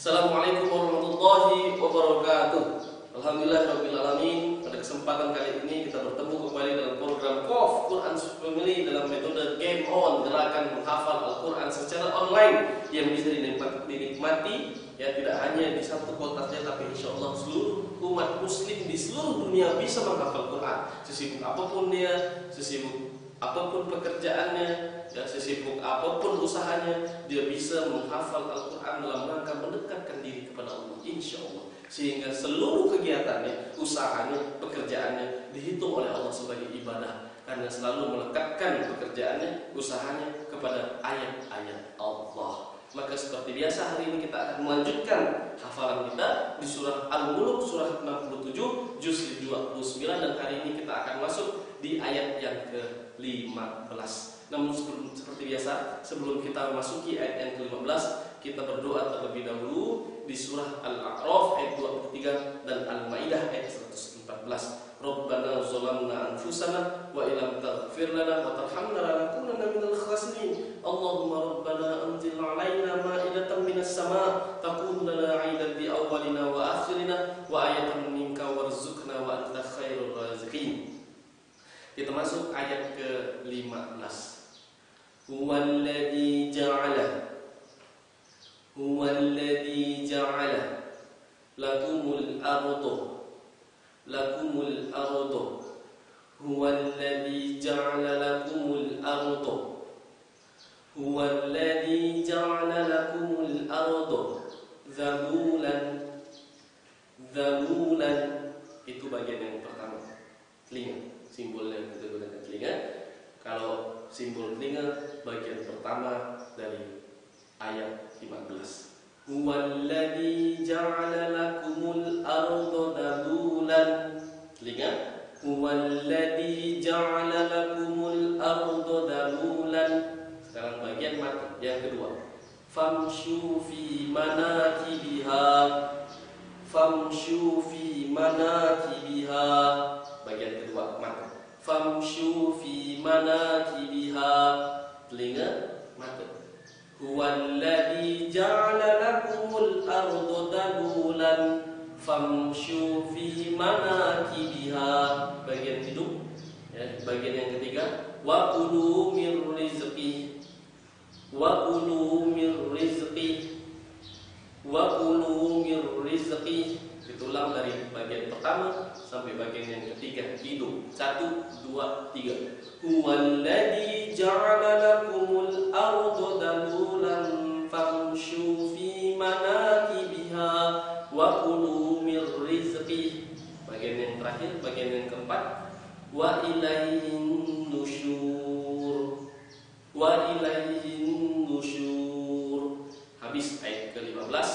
Assalamualaikum warahmatullahi wabarakatuh. Alhamdulillahirabbil alamin. Pada kesempatan kali ini kita bertemu kembali dalam program QOF Quran Family dalam metode Game On, gerakan menghafal Al-Quran secara online yang bisa dinikmati ya tidak hanya di satu kota saja, tapi insyaallah seluruh umat muslim di seluruh dunia bisa menghafal Quran. Sesibuk apapun dia, sesibuk apapun pekerjaannya, ya, sesibuk apapun usahanya, dia bisa menghafal Al-Quran dalam rangka mendekatkan diri kepada Allah, insya Allah. Sehingga seluruh kegiatannya, usahanya, pekerjaannya dihitung oleh Allah sebagai ibadah, karena selalu melekatkan pekerjaannya, usahanya kepada ayat-ayat Allah. Maka seperti biasa hari ini kita akan melanjutkan hafalan kita di surah Al-Mulk, surah 67, juz 29, dan hari ini kita akan masuk di ayat yang ke-15. Namun seperti biasa, sebelum kita masuki ayat yang ke-15, kita berdoa terlebih dahulu di surah Al-A'raf ayat 23 dan Al-Maidah ayat 114. Rabbana zalamna anfusana wa illam taghfir lana wa tarhamna lanakunanna minal khasirin. Allahumma rabbana anzil 'alaina ma'idatan minas sama' takun lana 'aidan li awwalina wa akhirina wa ayatan minka warzuqna wa anta khairur raziqin. Kita masuk ayat ke-15. Huwallazi ja'ala lakumul arda huwallazi ja'ala lakumul arda dhalulan. Itu bagian yang pertama, telinga. Simbol yang kita gunakan telinga. Kalau simbol telinga bagian pertama dari ayat 15. Huwallazi ja'ala lakumul arda dhalulan. Telinga. Huwallazi ja'ala lakumul arda dhalulan. Sekarang bagian mata yang kedua. Famshu fi manakibiha. Bagian kedua mata. Famshu fi manakibiha. Telinga, mata. Huwallazi ja'ala lakumul arda dhalulan famshu fi manakibiha. Bagian hidung ya, bagian yang ketiga. Wa kulu mir rizqi. Ditulang dari bagian pertama sampai bagian yang ketiga, hidung. 1, 2, 3. Huwallazi ja'ala lakumul arda dhalulan famshu fi manakibiha wa kulu mir rizqi. Bagian yang terakhir, bagian yang keempat. Wa ilaihin nusyur. Habis ayat ke-15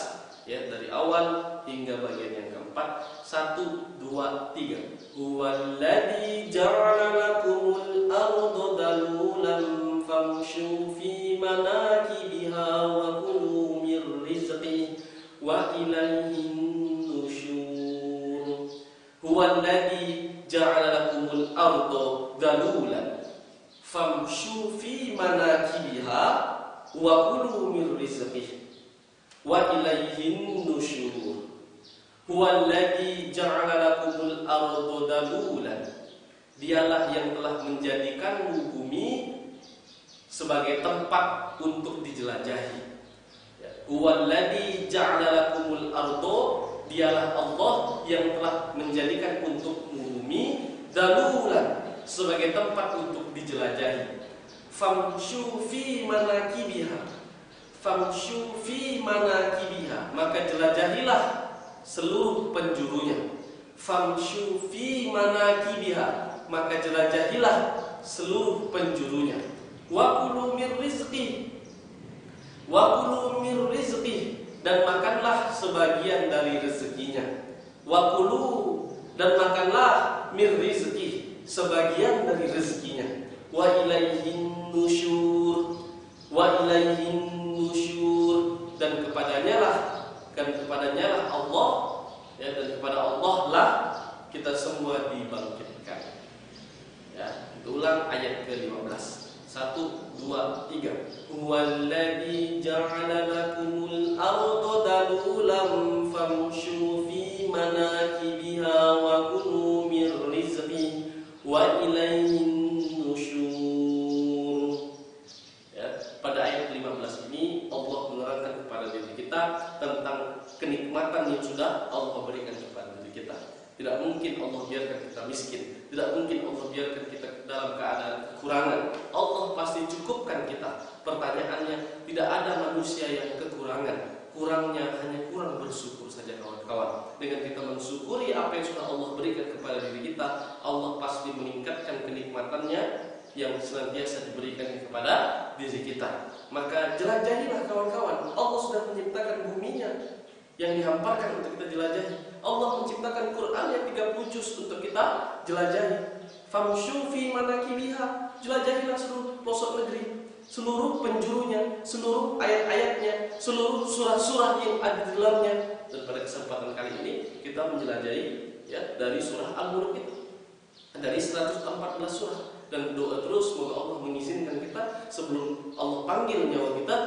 ya, dari awal hingga bagian yang keempat. 1, 2, 3. Huwallazi ja'ala lakumul arda dhalulan famshu fi manakibiha wa kulu mir rizqi wa ilaihin nusyur. Huwallazi ja'ala lakumul arda dhalulan famshu fi manakibiha wa kulu mir rizqi wa ilaihin nusyur. Huwallazi ja'ala lakumul arda dhalulan. Dialah yang telah menjadikanmu bumi sebagai tempat untuk dijelajahi. Huwallazi ja'ala lakumul arda, dialah Allah yang telah menjadikan untukmu bumi dhalulan sebagai tempat untuk dijelajahi. Famshu fi manakibiha, maka jelajahilah seluruh penjurunya. Famshu fi manakibiha, maka jelajahilah seluruh penjurunya. Wa kulu mir rizqi, dan makanlah sebagian dari rezekinya. Wa kulu, dan makanlah mir rizqi, sebagian dari rezekinya. Wa ilaihin nusyur, dan kepadanya lah Allah ya, dan kepada Allah lah kita semua dibangkitkan. Ya, itu ulang ayat ke-15. 1, 1, 2, 3. Huwallazi ja'ala lakumul arda dalulan famshu fi manakibiha wa kulu mir rizqi wa ilaihin nusyur. Ya, pada ayat 15 ini Allah menerangkan kepada diri kita tentang kenikmatan yang sudah Allah berikan kepada diri kita. Tidak mungkin Allah biarkan kita miskin. Tidak mungkin Allah biarkan kita dalam keadaan kekurangan. Allah pasti cukupkan kita. Pertanyaannya, tidak ada manusia yang kekurangan. Kurangnya hanya kurang bersyukur saja kawan-kawan. Dengan kita mensyukuri apa yang sudah Allah berikan kepada diri kita, Allah pasti meningkatkan kenikmatannya yang senantiasa diberikan kepada diri kita. Maka jelajahilah kawan-kawan. Allah sudah menciptakan buminya yang dihamparkan untuk kita jelajahi. Allah menciptakan Quran yang 30 juz untuk kita jelajahi. Famshu fi manakibiha, jelajahilah seluruh pelosok negeri, seluruh penjurunya, seluruh ayat-ayatnya, seluruh surah-surah yang ada di dalamnya. Dan pada kesempatan kali ini kita menjelajahi ya dari surah Al-Mulk itu. Dari 114 surah, dan doa terus semoga Allah mengizinkan kita sebelum Allah panggil nyawa kita,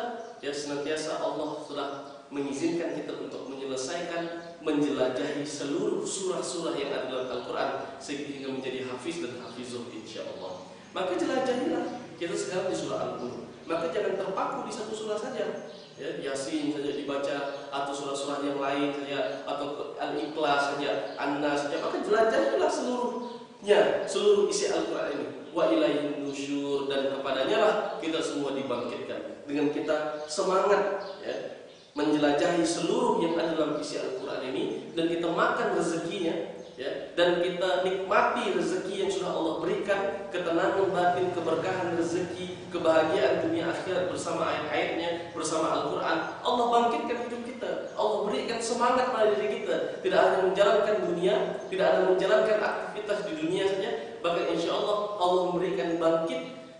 ya senantiasa Allah sudah mengizinkan kita untuk menyelesaikan menjelajahi seluruh surah-surah yang ada dalam Al-Quran sehingga menjadi hafiz dan hafizah insyaallah. Maka jelajahilah. Kita sekarang di surah Al-Mulk, maka jangan terpaku di satu surah saja. Ya, Yasin saja dibaca, atau surah-surah yang lain saja, atau Al-Ikhlas saja, An-Nas saja. Maka jelajahilah seluruhnya, seluruh isi Al-Quran ini. Wa ilaihin nusyur, dan kepadanya lah kita semua dibangkitkan. Dengan kita semangat ya, menjelajahi seluruh yang ada dalam isi Al-Quran ini, dan kita makan rezekinya ya, dan kita nikmati rezeki yang sudah Allah berikan, ketenangan batin, keberkahan rezeki, kebahagiaan dunia akhirat bersama ayat-ayatnya, bersama Al-Quran. Allah bangkitkan hidup kita, Allah berikan semangat pada diri kita, tidak hanya menjalankan dunia, tidak hanya menjalankan aktivitas di dunia saja, bahkan insya Allah Allah memberikan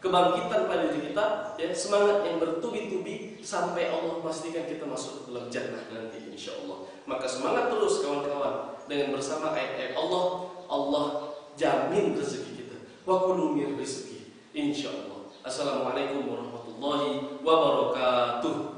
kebangkitan pada diri kita, ya, semangat yang bertubi-tubi sampai Allah memastikan kita masuk ke dalam jannah nanti insya Allah. Maka semangat terus kawan-kawan, dengan bersama ayat-ayat Allah, Allah jamin rezeki kita. Wa kulu mir rizqi insya Allah. Assalamualaikum warahmatullahi wabarakatuh.